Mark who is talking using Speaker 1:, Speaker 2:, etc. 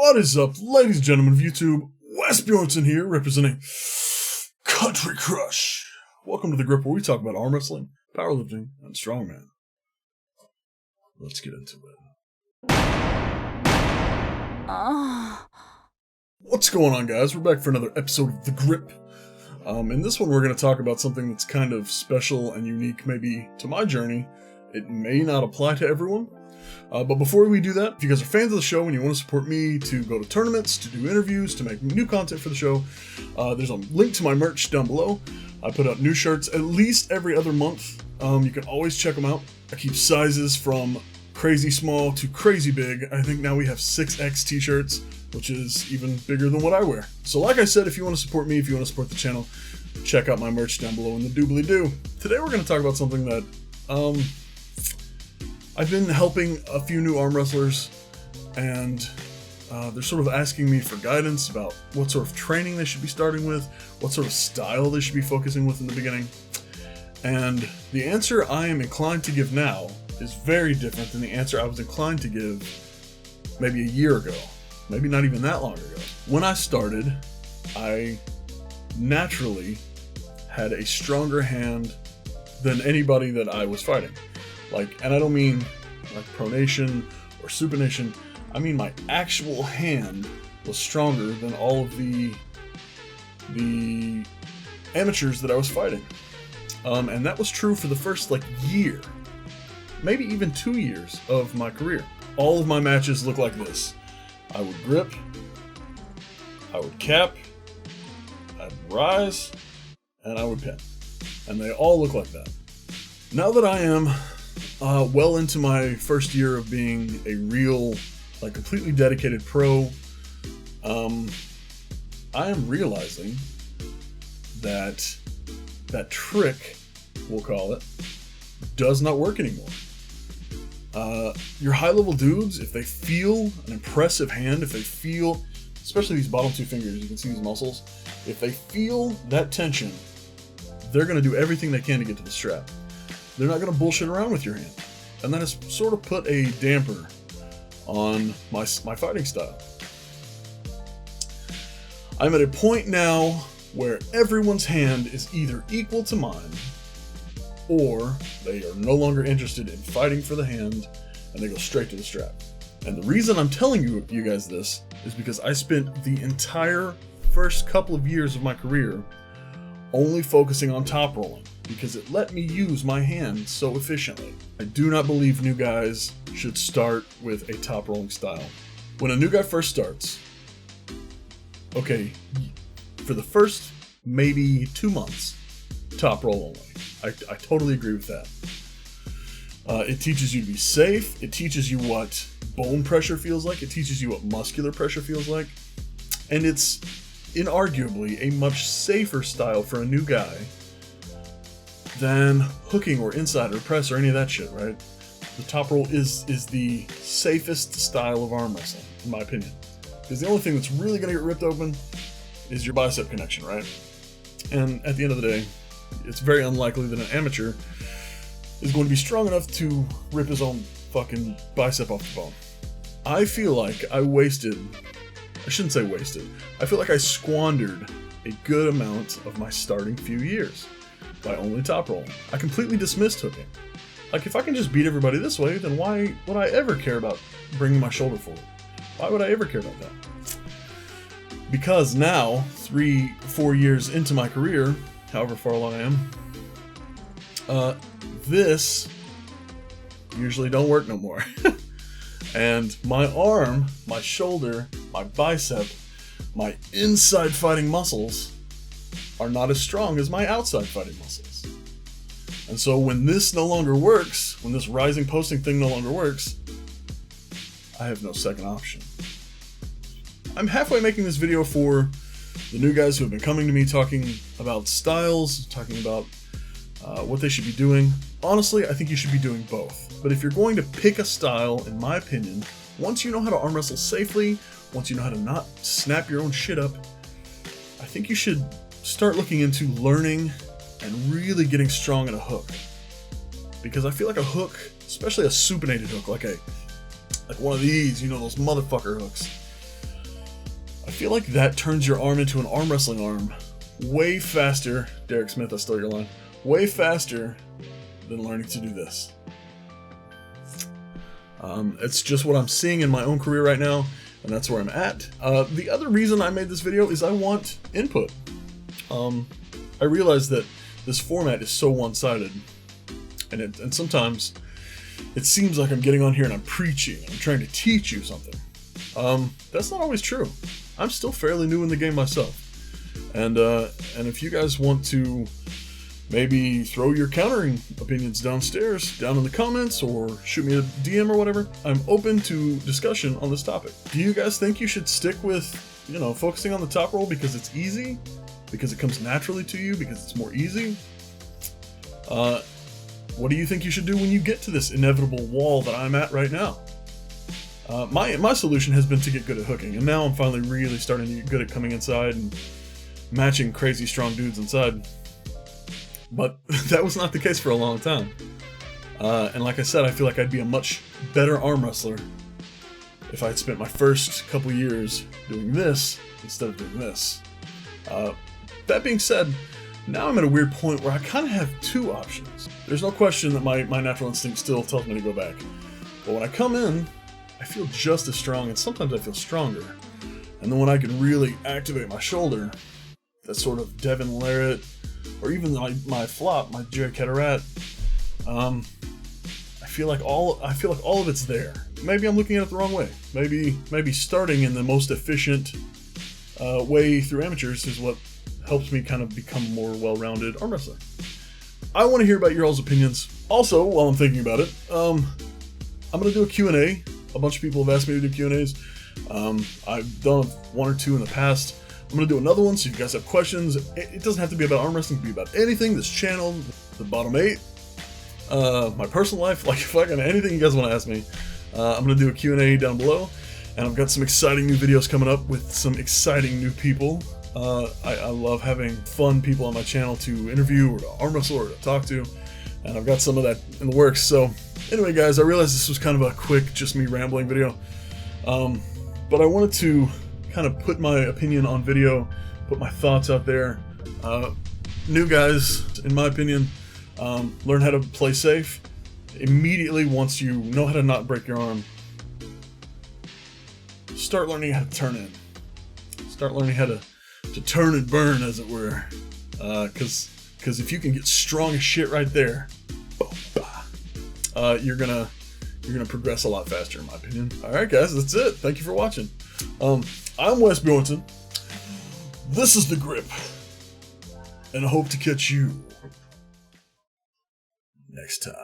Speaker 1: What is up, ladies and gentlemen of YouTube? Wes Björnsson here, representing Country Crush. Welcome to The Grip, where we talk about arm wrestling, powerlifting, and strongman. Let's get into it. What's going on, guys? We're back for another episode of The Grip. In this one, we're going to talk about something that's kind of special and unique, maybe to my journey. It may not apply to everyone. But before we do that, if you guys are fans of the show and you want to support me to go to tournaments, to do interviews, to make new content for the show, there's a link to my merch down below. I put out new shirts at least every other month. You can always check them out. I keep sizes from crazy small to crazy big. I think now we have 6X t-shirts, which is even bigger than what I wear. So like I said, if you want to support me, if you want to support the channel, check out my merch down below in the doobly-doo. Today we're going to talk about something that I've been helping a few new arm wrestlers, and they're sort of asking me for guidance about what sort of training they should be starting with, what sort of style they should be focusing with in the beginning. And the answer I am inclined to give now is very different than the answer I was inclined to give maybe a year ago, maybe not even that long ago. When I started, I naturally had a stronger hand than anybody that I was fighting. And I don't mean like pronation or supination. I mean my actual hand was stronger than all of the amateurs that I was fighting. And that was true for the first year, maybe even 2 years of my career. All of my matches look like this. I would grip, I would cap, I'd rise, and I would pin. And they all look like that. Now that I am well into my first year of being a real, completely dedicated pro, I am realizing that that trick, we'll call it, does not work anymore. Your high-level dudes, if they feel an impressive hand, if they feel, especially these bottom two fingers, you can see these muscles, if they feel that tension, they're going to do everything they can to get to the strap. They're not going to bullshit around with your hand. And that has sort of put a damper on my fighting style. I'm at a point now where everyone's hand is either equal to mine, or they are no longer interested in fighting for the hand, and they go straight to the strap. And the reason I'm telling you guys this is because I spent the entire first couple of years of my career only focusing on top rolling, because it let me use my hand so efficiently. I do not believe new guys should start with a top rolling style. When a new guy first starts, okay, for the first maybe 2 months, top roll only. I totally agree with that. It teaches you to be safe. It teaches you what bone pressure feels like. It teaches you what muscular pressure feels like. And it's inarguably a much safer style for a new guy than hooking or inside or press or any of that shit, right? The top roll is the safest style of arm wrestling, in my opinion. Because the only thing that's really going to get ripped open is your bicep connection, right? And at the end of the day, it's very unlikely that an amateur is going to be strong enough to rip his own fucking bicep off the bone. I feel like I shouldn't say wasted, I feel like I squandered a good amount of my starting few years by only top rolling. I completely dismissed hooking. If I can just beat everybody this way, then why would I ever care about bringing my shoulder forward? Why would I ever care about that? Because now, 3-4 years into my career, however far along I am, this usually don't work no more. And my arm, my shoulder, my bicep, my inside fighting muscles are not as strong as my outside fighting muscles. And so when this no longer works, when this rising posting thing no longer works, I have no second option. I'm halfway making this video for the new guys who have been coming to me talking about styles, talking about what they should be doing. Honestly, I think you should be doing both. But if you're going to pick a style, in my opinion, once you know how to arm wrestle safely, once you know how to not snap your own shit up, I think you should start looking into learning and really getting strong at a hook. Because I feel like a hook, especially a supinated hook, like one of these, those motherfucker hooks, I feel like that turns your arm into an arm wrestling arm way faster. Derek Smith, I stole your line. Way faster than learning to do this. It's just what I'm seeing in my own career right now, and that's where I'm at. The other reason I made this video is I want input. I realize that this format is so one-sided, and sometimes it seems like I'm getting on here and I'm preaching, I'm trying to teach you something. That's not always true. I'm still fairly new in the game myself, and if you guys want to maybe throw your countering opinions downstairs, down in the comments, or shoot me a DM or whatever, I'm open to discussion on this topic. Do you guys think you should stick with, focusing on the top roll because it's easy? Because it comes naturally to you? Because it's more easy? What do you think you should do when you get to this inevitable wall that I'm at right now? My solution has been to get good at hooking, and now I'm finally really starting to get good at coming inside and matching crazy strong dudes inside. But that was not the case for a long time. And like I said, I feel like I'd be a much better arm wrestler if I had spent my first couple years doing this instead of doing this. That being said, now I'm at a weird point where I kind of have two options. There's no question that my natural instinct still tells me to go back. But when I come in, I feel just as strong, and sometimes I feel stronger. And then when I can really activate my shoulder, that sort of Devin Larrett, or even my flop, my Jerry Catarat, I feel like all of it's there. Maybe I'm looking at it the wrong way. Maybe starting in the most efficient way through amateurs is what helps me kind of become a more well-rounded arm wrestler. I want to hear about your all's opinions. Also, while I'm thinking about it, I'm going to do a Q&A. A bunch of people have asked me to do Q&As. I've done one or two in the past. I'm going to do another one, so if you guys have questions, it doesn't have to be about arm wrestling, it can be about anything, this channel, the bottom 8, my personal life, like fucking anything you guys want to ask me. I'm going to do a Q&A down below, and I've got some exciting new videos coming up with some exciting new people. I love having fun people on my channel to interview or to arm wrestle or to talk to, and I've got some of that in the works. So anyway guys, I realized this was kind of a quick, just me rambling video, but I wanted to kind of put my opinion on video, put my thoughts out there. New guys, in my opinion, learn how to play safe. Immediately, once you know how to not break your arm, start learning how to turn in. Start learning how to turn and burn, as it were. Because if you can get strong as shit right there, you're gonna progress a lot faster, in my opinion. All right, guys, that's it. Thank you for watching. I'm Wes Björnsson. This is The Grip, and I hope to catch you next time.